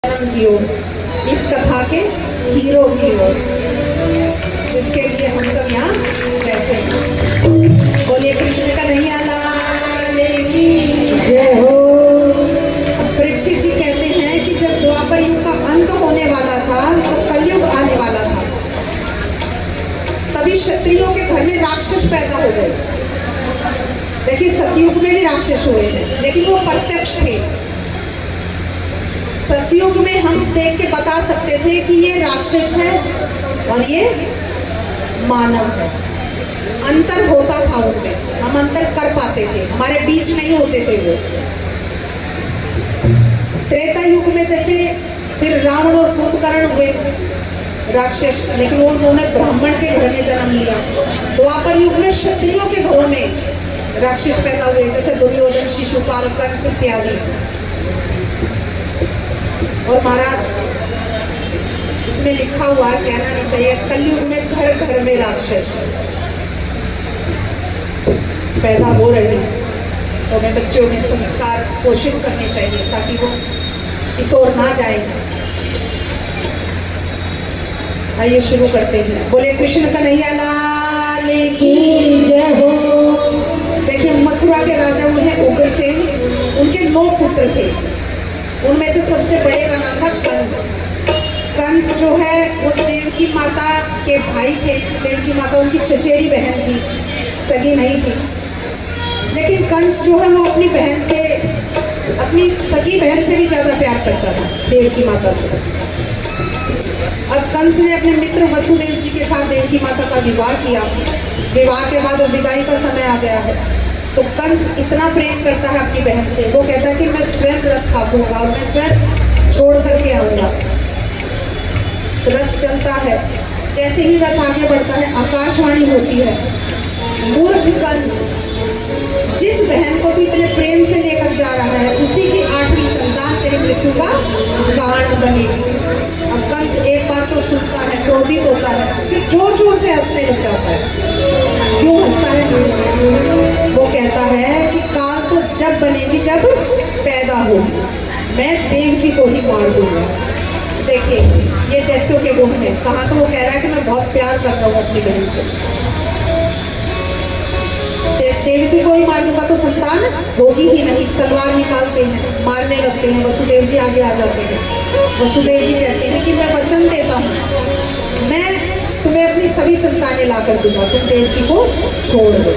की ओर, इस कथा के हीरो की ओर, जिसके लिए हम सब यहाँ बैठे हैं। बोले कृष्ण कन्हैया लाल की जय हो। परीक्षित जी कहते हैं कि जब द्वापर युग का अंत होने वाला था तो कलयुग आने वाला था, तभी क्षत्रियों के घर में राक्षस पैदा हो गए। देखिए सतयुग में भी राक्षस हुए हैं, लेकिन वो प्रत्यक्ष थे। सतयुग में हम देख के बता सकते थे कि ये राक्षस है और ये मानव है। अंतर होता था उनमें, हम अंतर कर पाते थे, हमारे बीच नहीं होते थे वो। त्रेता युग में जैसे फिर रावण और कुंभकर्ण हुए राक्षस, लेकिन वो उन्होंने ब्राह्मण के घर में जन्म लिया। द्वापर युग में क्षत्रियों के घरों में राक्षस पैदा हुए, जैसे दुर्योधन, शिशुपाल, कंस इत्यादि। और महाराज इसमें लिखा हुआ कहना नहीं चाहिए, कलयुग में घर घर में राक्षस पैदा हो रहे हैं। तो हमें बच्चों में संस्कार पोषित करने चाहिए ताकि वो इस ओर ना जाए। आइए शुरू करते हैं। बोले कृष्ण कन्हैया लाल की जय हो। देखिए मथुरा के राजा हुए हैं उग्रसेन, उनके 9 पुत्र थे। उनमें से सबसे बड़े का नाम था कंस। कंस जो है वो देवकी माता के भाई थे। देवकी माता उनकी चचेरी बहन थी, सगी नहीं थी। लेकिन कंस जो है वो अपनी बहन से, अपनी सगी बहन से भी ज्यादा प्यार करता था, देवकी माता से। अब कंस ने अपने मित्र वसुदेव जी के साथ देवकी माता का विवाह किया। विवाह के बाद विदाई का समय आ गया है, तो कंस इतना प्रेम करता है अपनी बहन से, वो कहता है कि मैं स्वयं रथ हाँकूंगा और मैं स्वयं छोड़ करके आऊंगा। तो रथ चलता है, जैसे ही रथ आगे बढ़ता है आकाशवाणी होती है, मूर्ख कंस, जिस बहन को तू इतने प्रेम से लेकर जा रहा है उसी की 8वीं संतान तेरी मृत्यु का कारण बनेगी। अब कंस एक बात तो सुनता है, क्रोधित होता है, फिर जोर जोर से हंसने लग जाता है। क्यों हंसता है? वो कहता है कि काल तो जब बनेगी जब पैदा होगी, मैं देवकी को ही मार दूंगा। देखिए ये दैत्यों के गुण है। कहा तो वो कह रहा है कि मैं बहुत प्यार कर रहा हूँ अपनी बहन से, देवकी को ही मार दूंगा तो संतान होगी ही नहीं। तलवार निकालते हैं, मारने लगते हैं। वसुदेव जी आगे आ जाते हैं। वसुदेव जी कहते हैं कि मैं वचन देता हूँ, मैं तुम्हें अपनी सभी संतानें ला कर दूंगा, तुम देवकी को छोड़ दो,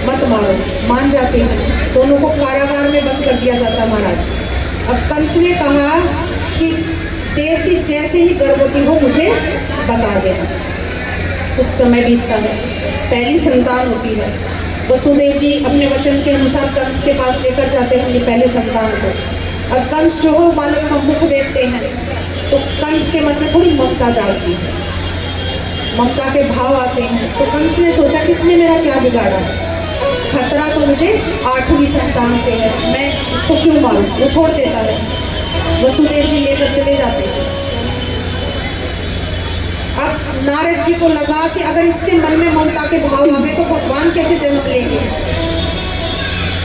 मत मारो। मान जाते हैं। दोनों को कारागार में बंद कर दिया जाता महाराज। अब कंस ने कहा कि देवकी जैसे ही गर्भवती हो मुझे बता देना। कुछ समय बीतता है, पहली संतान होती है। वसुदेव जी अपने वचन के अनुसार कंस के पास लेकर जाते हैं अपनी पहले संतान को। अब कंस जो है बालक का मुख देखते हैं तो कंस के मन में थोड़ी ममता जागती है, ममता के भाव आते हैं। तो कंस ने सोचा किसने मेरा क्या बिगाड़ा, खतरा तो मुझे 8वीं संतान से है, मैं इसको क्यों मारूं। वो छोड़ देता है। वसुदेव जी लेकर चले जाते हैं। अब नारद जी को लगा कि अगर इसके मन में ममता के भाव आ गए तो भगवान कैसे जन्म लेंगे।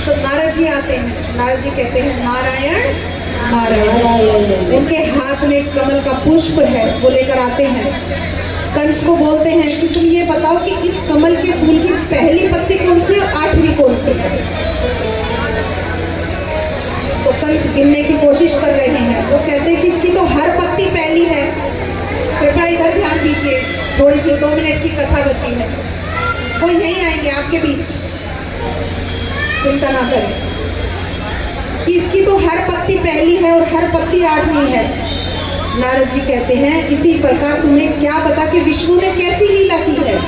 तो नारद जी आते हैं। नारद जी कहते हैं नारायण नारायण। उनके हाथ में कमल का पुष्प है, वो लेकर आते हैं। कंस को बोलते हैं कि तुम ये बताओ कि इस कमल के फूल की पहली पत्ती कौन सी और 8वीं कौन सी है। तो कंस गिनने की कोशिश कर रहे हैं। वो कहते हैं कि इसकी तो हर पत्ती पहली है। कृपया इधर ध्यान दीजिए, थोड़ी सी 2 मिनट की कथा बची है, वो यहीं आएंगे आपके बीच, चिंता ना करें। कि इसकी तो हर पत्ती पहली है और हर पत्ती 8वीं है। नारद जी कहते हैं इसी प्रकार तुम्हें क्या पता कि विष्णु ने कैसी लीला की है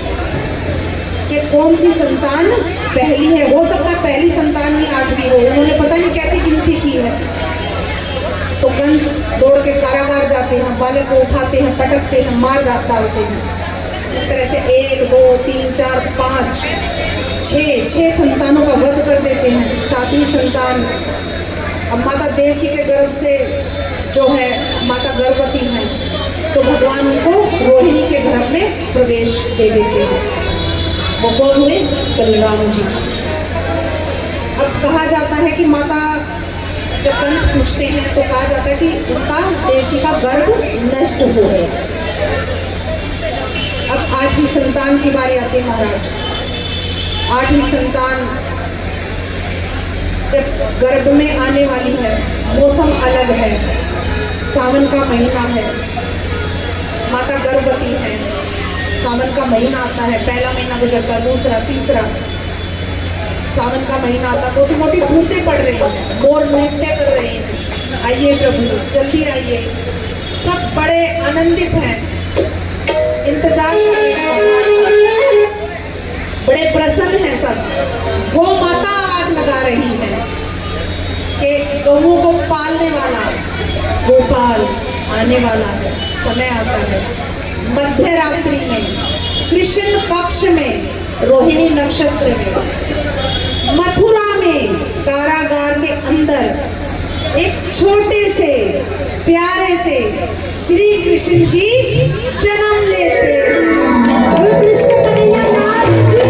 कि कौन सी संतान पहली है। हो सकता है पहली संतान ही 8वीं हो, उन्होंने पता नहीं कैसी गिनती की है। तो कंस दौड़ के कारागार जाते हैं, बालक को उठाते हैं, पटकते हैं, मार डालते हैं। इस तरह से 1 2 3 4 5 6 संतानों का वध कर देते हैं। 7वीं संतान, अब माता देवकी के गर्भ से जो है माता गर्भवती है, तो भगवान उनको रोहिणी के गर्भ में प्रवेश दे देते हैं। वो कौन हुए? बलराम जी। अब कहा जाता है कि माता जब कंस पूछते हैं तो कहा जाता है कि उनका देवकी का गर्भ नष्ट हो गया। अब 8वीं संतान की बारी आती है महाराज। 8वीं संतान जब गर्भ में आने वाली है, मौसम अलग है, सावन का महीना है, माता गर्भवती है, सावन का महीना आता है, पहला महीना गुजरता, दूसरा, तीसरा, सावन का महीना आता, मोटी मोटी भूतें पड़ रही हैं, मोर नृत्य कर रहे हैं, आइए प्रभु जल्दी आइए, सब बड़े आनंदित हैं, इंतजार कर रहे हैं, बड़े प्रसन्न हैं सब। गौ माता आवाज लगा रही है कि गौओं को पालने वाला गोपाल आने वाला है, समय आता है। मध्य रात्रि में, कृष्ण पक्ष में, रोहिणी नक्षत्र में, मथुरा में कारागार के अंदर एक छोटे से प्यारे से श्री कृष्ण जी जन्म लेते हैं। कृष्ण कन्हैया लाल की।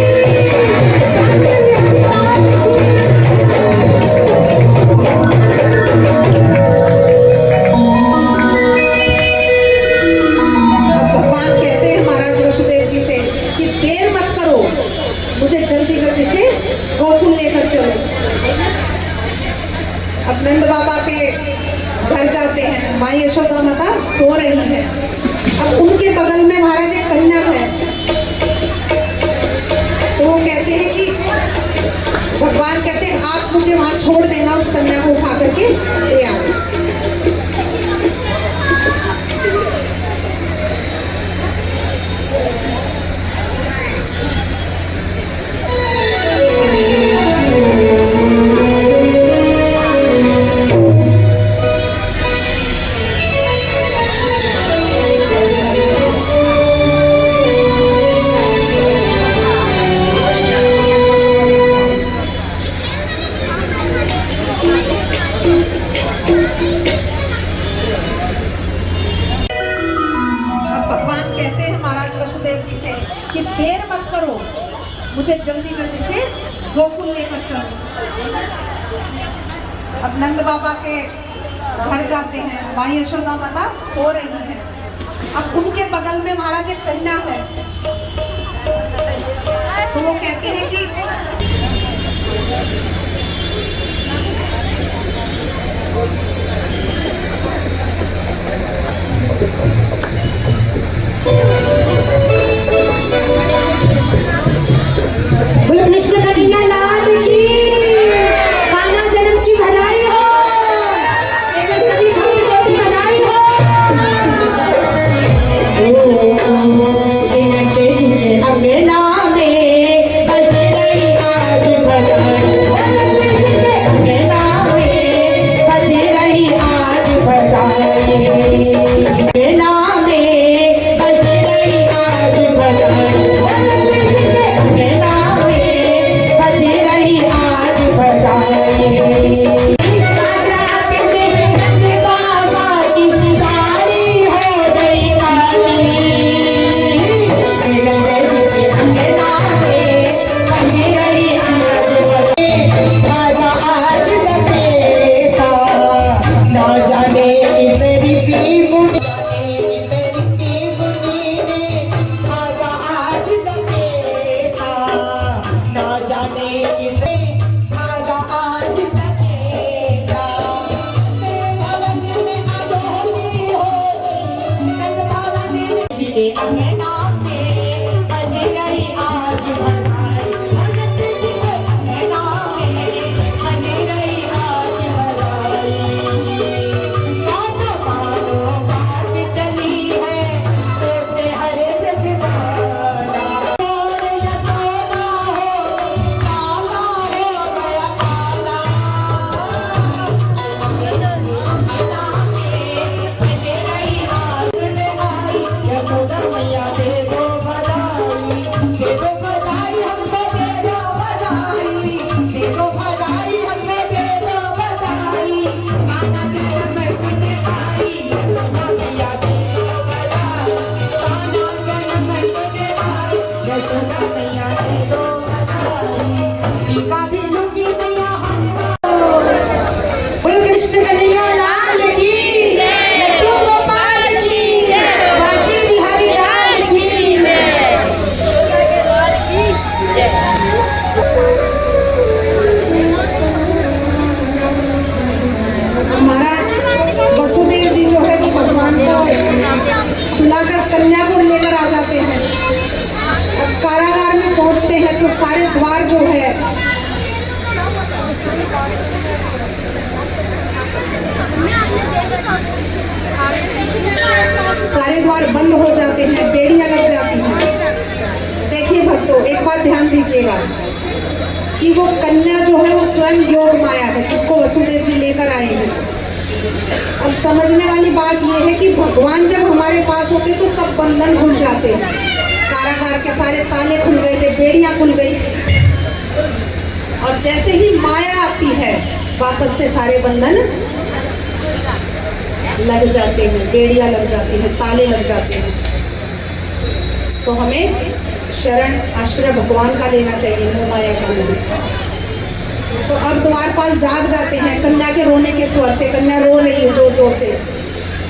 मुझे जल्दी जल्दी से गोकुल लेकर चलो। अब नंद बाबा के घर जाते हैं, माँ यशोदा माता सो रही है। अब उनके बगल में महाराज एक कन्या है, तो वो कहते हैं कि भगवान कहते हैं आप मुझे वहां छोड़ देना, उस कन्या को उठा करके ले आओ। कि देर मत करो, मुझे जल्दी जल्दी से गोकुल लेकर चलो। अब नंद बाबा के घर जाते हैं, माँ यशोदा माता सो रही है। अब उनके बगल में महाराज एक कन्या है, तो वो कहते हैं कि बोलो कृष्ण कन्हैया लाल की। कान्हा जन्म की बधाई हो, सभी भाई की बधाई हो। अंगना में बज रही आज भगवान बाद कि वो कन्या जो है वो स्वयं योग माया है जिसको वसुदेव जी लेकर आए हैं। अब समझने वाली बात यह है कि भगवान जब हमारे पास होते तो सब बंधन खुल जाते हैं। कारागार के सारे ताले खुल गए थे, बेड़ियां खुल गई थी, और जैसे ही माया आती है वापस से सारे बंधन लग जाते हैं, बेड़ियां लग जाती हैं, ताले लग जाते हैं। तो हमें शरण आश्रय भगवान का लेना चाहिए, मोह माया का नहीं। तो अब द्वारपाल जाग जाते हैं कन्या के रोने के स्वर से। कन्या रो रही है जोर जोर से।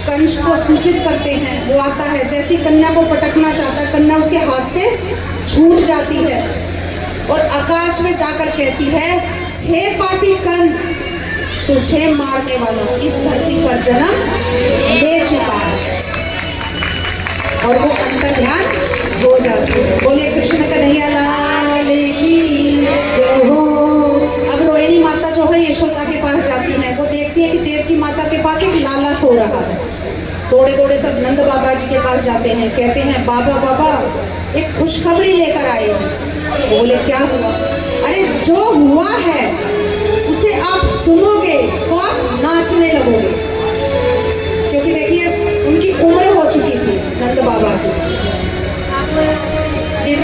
कंस को सूचित करते हैं, वो आता है, जैसी कन्या को पटकना चाहता है, कन्या उसके हाथ से छूट जाती है और आकाश में जाकर कहती है, हे पापी कंस, तुझे मारने वाला इस धरती पर जन्म ले चुका है। और वो अंतर ध्यान हो जाती है। बोलिए कृष्ण कन्हैया लाल की जय हो। अब रोहिणी माता जो है यशोदा के पास जाती है। वो देखती है कि देवकी माता के पास एक लाला सो रहा है। दौड़े दौड़े सब नंद बाबा जी के पास जाते हैं, कहते हैं, बाबा बाबा एक खुशखबरी लेकर आए हैं। बोले क्या हुआ? अरे जो हुआ है उसे आप सुनोगे तो आप नाचने लगोगे। क्योंकि देखिए उनकी उम्र हो चुकी थी नंद बाबा की। जिस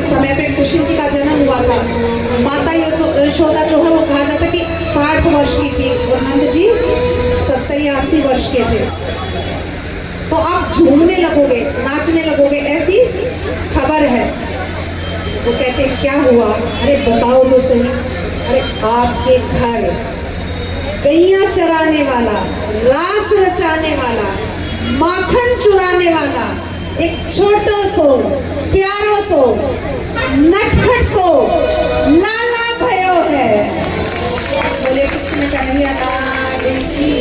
समय पे कृष्ण जी का जन्म हुआ था, माता यशोदा जो है वो कहा जाता कि 60 वर्ष की थी और नंद जी 70-80 वर्ष के थे। तो आप झूमने लगोगे, नाचने लगोगे, ऐसी खबर है। वो कहते क्या हुआ? अरे बताओ तो सही। अरे आपके घर गैया चराने वाला, रास रचाने वाला, माखन चुराने वाला एक छोटा सो प्यारो सो नटखट सो लाला भयो है। बोले कृष्ण कन्हैया लाल की